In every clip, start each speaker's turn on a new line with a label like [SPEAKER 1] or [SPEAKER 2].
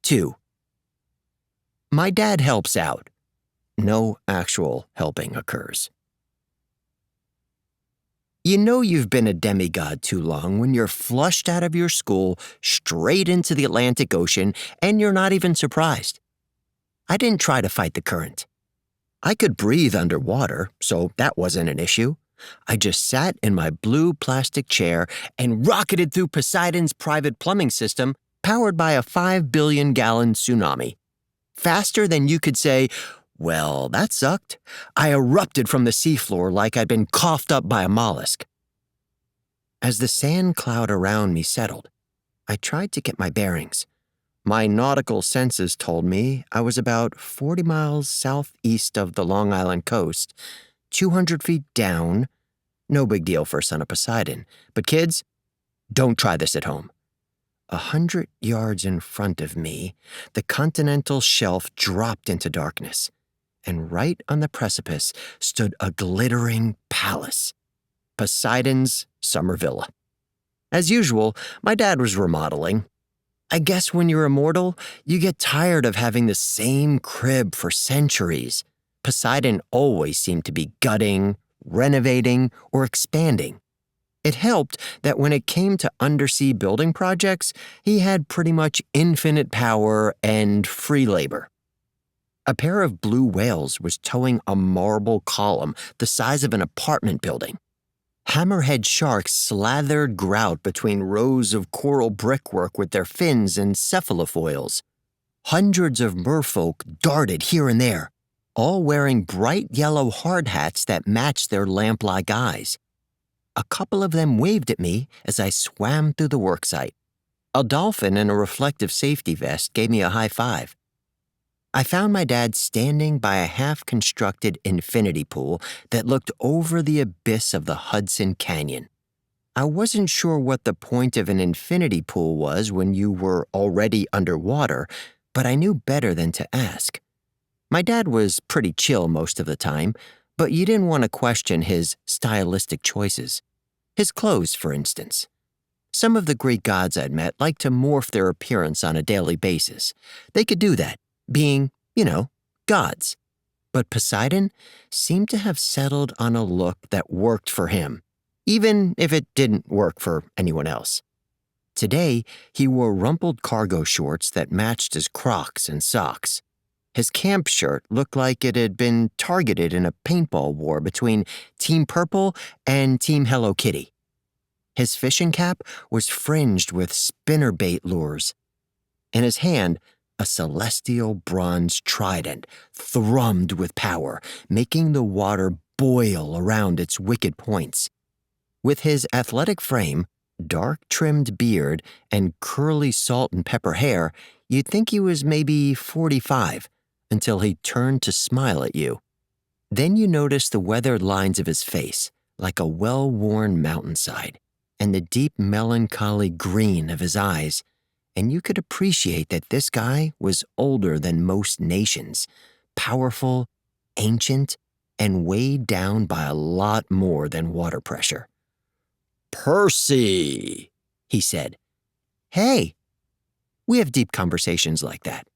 [SPEAKER 1] 2. My dad helps out. No actual helping occurs. You know you've been a demigod too long when you're flushed out of your school straight into the Atlantic Ocean and you're not even surprised. I didn't try to fight the current. I could breathe underwater, so that wasn't an issue. I just sat in my blue plastic chair and rocketed through Poseidon's private plumbing system powered by a 5 billion-gallon tsunami. Faster than you could say, "Well, that sucked." I erupted from the seafloor like I'd been coughed up by a mollusk. As the sand cloud around me settled, I tried to get my bearings. My nautical senses told me I was about 40 miles southeast of the Long Island coast, 200 feet down. No big deal for a son of Poseidon. But kids, don't try this at home. 100 yards in front of me, the continental shelf dropped into darkness, and right on the precipice stood a glittering palace, Poseidon's summer villa. As usual, my dad was remodeling. I guess when you're immortal, you get tired of having the same crib for centuries. Poseidon always seemed to be gutting, renovating, or expanding. It helped that when it came to undersea building projects, he had pretty much infinite power and free labor. A pair of blue whales was towing a marble column the size of an apartment building. Hammerhead sharks slathered grout between rows of coral brickwork with their fins and cephalofoils. Hundreds of merfolk darted here and there, all wearing bright yellow hard hats that matched their lamp-like eyes. A couple of them waved at me as I swam through the worksite. A dolphin in a reflective safety vest gave me a high five. I found my dad standing by a half-constructed infinity pool that looked over the abyss of the Hudson Canyon. I wasn't sure what the point of an infinity pool was when you were already underwater, but I knew better than to ask. My dad was pretty chill most of the time, but you didn't want to question his stylistic choices. His clothes, for instance. Some of the Greek gods I'd met liked to morph their appearance on a daily basis. They could do that, being, gods. But Poseidon seemed to have settled on a look that worked for him, even if it didn't work for anyone else. Today, he wore rumpled cargo shorts that matched his Crocs and socks. His camp shirt looked like it had been targeted in a paintball war between Team Purple and Team Hello Kitty. His fishing cap was fringed with spinnerbait lures. In his hand, a celestial bronze trident thrummed with power, making the water boil around its wicked points. With his athletic frame, dark-trimmed beard, and curly salt and pepper hair, you'd think he was maybe 45, until he turned to smile at you. Then you noticed the weathered lines of his face, like a well-worn mountainside, and the deep melancholy green of his eyes, and you could appreciate that this guy was older than most nations, powerful, ancient, and weighed down by a lot more than water pressure. "Percy," he said. "Hey." We have deep conversations like that.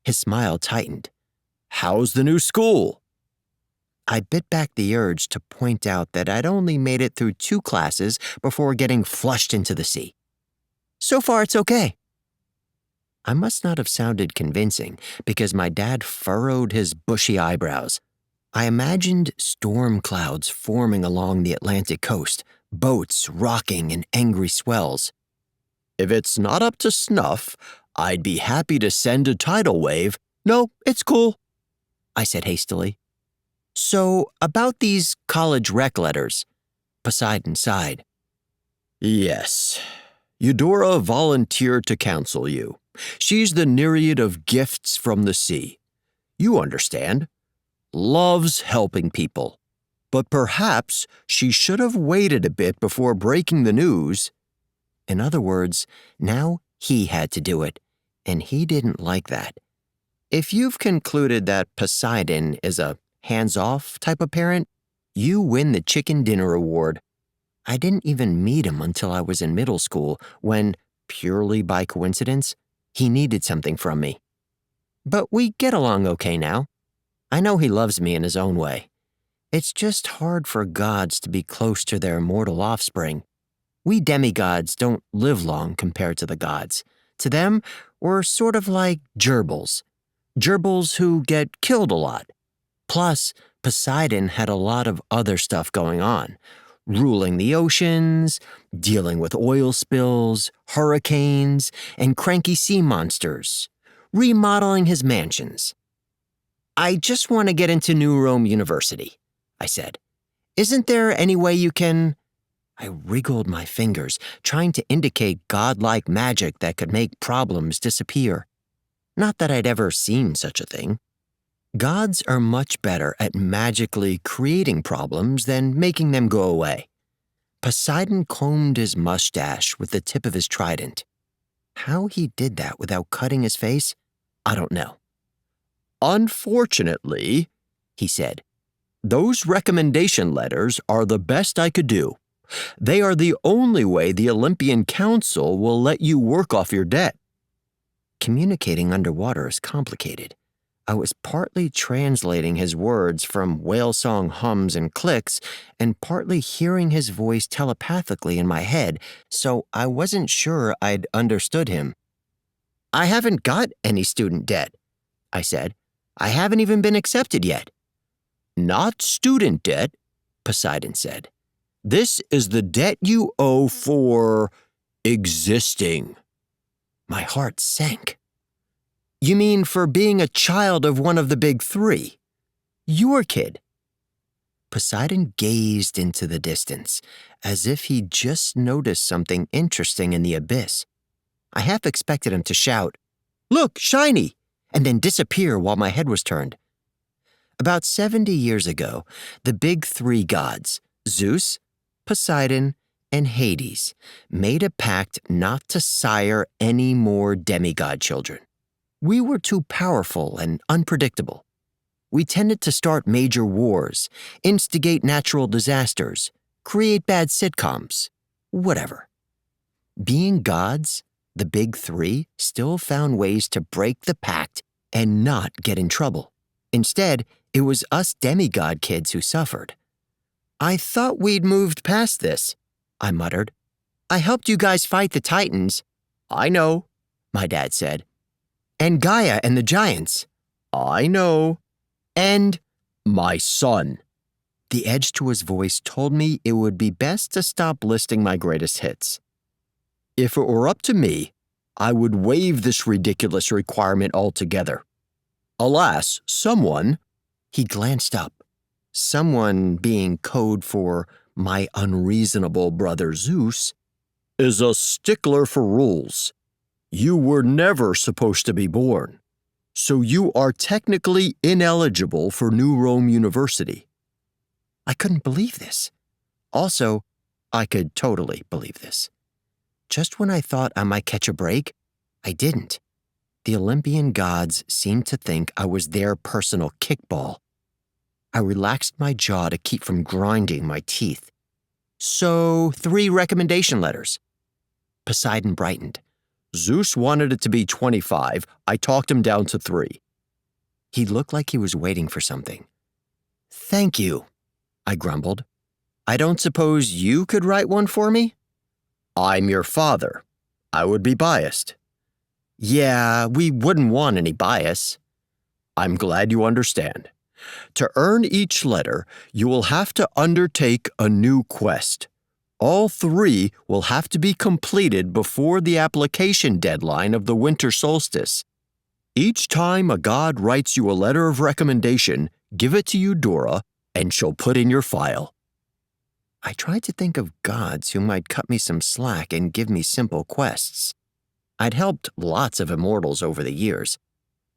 [SPEAKER 1] His smile tightened. "How's the new school?" I bit back the urge to point out that I'd only made it through 2 classes before getting flushed into the sea. "So far, it's okay." I must not have sounded convincing because my dad furrowed his bushy eyebrows. I imagined storm clouds forming along the Atlantic coast, boats rocking in angry swells. "If it's not up to snuff, I'd be happy to send a tidal wave." "No, it's cool," I said hastily. "So, about these college rec letters," Poseidon sighed. "Yes. Eudora volunteered to counsel you. She's the Nereid of gifts from the sea. You understand. Loves helping people. But perhaps she should have waited a bit before breaking the news." In other words, now he had to do it, and he didn't like that. If you've concluded that Poseidon is a hands-off type of parent, you win the chicken dinner award. I didn't even meet him until I was in middle school when, purely by coincidence, He needed something from me. But we get along okay now. I know he loves me in his own way. It's just hard for gods to be close to their mortal offspring. We demigods don't live long compared to the gods. To them, we're sort of like gerbils. Gerbils who get killed a lot. Plus, Poseidon had a lot of other stuff going on. Ruling the oceans, dealing with oil spills, hurricanes, and cranky sea monsters. Remodeling his mansions. I just want to get into New Rome University, I said. Isn't there any way you can... I wriggled my fingers, trying to indicate godlike magic that could make problems disappear. Not that I'd ever seen such a thing. Gods are much better at magically creating problems than making them go away. Poseidon combed his mustache with the tip of his trident. How he did that without cutting his face, I don't know. Unfortunately, he said, those recommendation letters are the best I could do. They are the only way the Olympian Council will let you work off your debt. Communicating underwater is complicated. I was partly translating his words from whale song hums and clicks and partly hearing his voice telepathically in my head, so I wasn't sure I'd understood him. I haven't got any student debt, I said. I haven't even been accepted yet. Not student debt, Poseidon said. This is the debt you owe for existing. My heart sank. You mean for being a child of one of the big three? Your kid. Poseidon gazed into the distance, as if he'd just noticed something interesting in the abyss. I half expected him to shout, "Look, shiny!" and then disappear while my head was turned. About 70 years ago, the big three gods, Zeus, Poseidon, and Hades, made a pact not to sire any more demigod children. We were too powerful and unpredictable. We tended to start major wars, instigate natural disasters, create bad sitcoms, whatever. Being gods, the big three still found ways to break the pact and not get in trouble. Instead, it was us demigod kids who suffered. I thought we'd moved past this, I muttered. I helped you guys fight the Titans. I know, my dad said. And Gaia and the giants. I know. And my son. The edge to his voice told me it would be best to stop listing my greatest hits. If it were up to me, I would waive this ridiculous requirement altogether. Alas, someone, he glanced up, someone being code for my unreasonable brother Zeus, is a stickler for rules. You were never supposed to be born, so you are technically ineligible for New Rome University. I couldn't believe this. Also, I could totally believe this. Just when I thought I might catch a break, I didn't. The Olympian gods seemed to think I was their personal kickball. I relaxed my jaw to keep from grinding my teeth. So, 3 recommendation letters. Poseidon brightened. Zeus wanted it to be 25. I talked him down to 3. He looked like he was waiting for something. Thank you, I grumbled. I don't suppose you could write one for me? I'm your father. I would be biased. Yeah, we wouldn't want any bias. I'm glad you understand. To earn each letter, you will have to undertake a new quest. All 3 will have to be completed before the application deadline of the winter solstice. Each time a god writes you a letter of recommendation, give it to Eudora, and she'll put in your file. I tried to think of gods who might cut me some slack and give me simple quests. I'd helped lots of immortals over the years.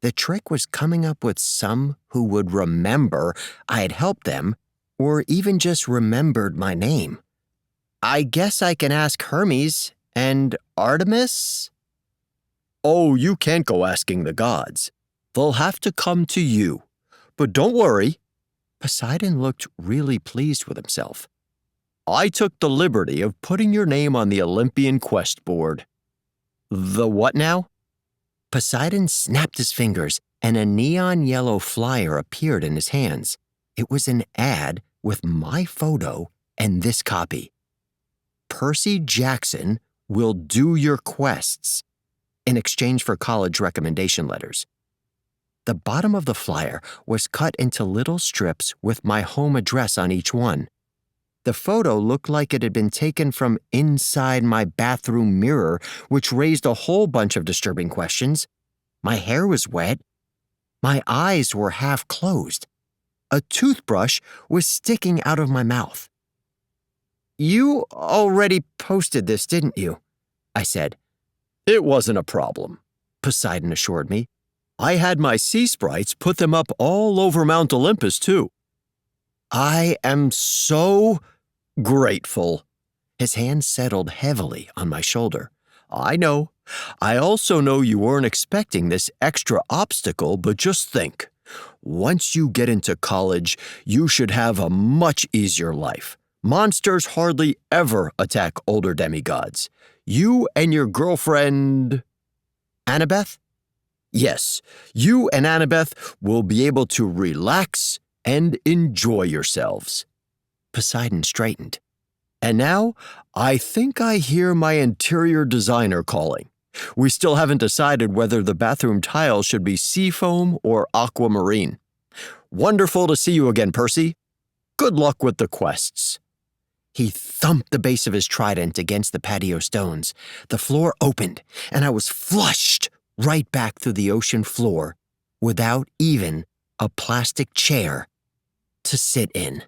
[SPEAKER 1] The trick was coming up with some who would remember I had helped them, or even just remembered my name. I guess I can ask Hermes and Artemis? Oh, you can't go asking the gods. They'll have to come to you. But don't worry. Poseidon looked really pleased with himself. I took the liberty of putting your name on the Olympian quest board. The what now? Poseidon snapped his fingers, and a neon yellow flyer appeared in his hands. It was an ad with my photo and this copy. Percy Jackson will do your quests in exchange for college recommendation letters. The bottom of the flyer was cut into little strips with my home address on each one. The photo looked like it had been taken from inside my bathroom mirror, which raised a whole bunch of disturbing questions. My hair was wet. My eyes were half closed. A toothbrush was sticking out of my mouth. "You already posted this, didn't you?" I said. "It wasn't a problem," Poseidon assured me. "I had my sea sprites put them up all over Mount Olympus, too." "I am so grateful." His hand settled heavily on my shoulder. "I know. I also know you weren't expecting this extra obstacle, but just think. Once you get into college, you should have a much easier life. Monsters hardly ever attack older demigods. You and your girlfriend, Annabeth? Yes, you and Annabeth will be able to relax and enjoy yourselves." Poseidon straightened. "And now, I think I hear my interior designer calling. We still haven't decided whether the bathroom tile should be seafoam or aquamarine. Wonderful to see you again, Percy. Good luck with the quests." He thumped the base of his trident against the patio stones. The floor opened, and I was flushed right back through the ocean floor without even a plastic chair to sit in.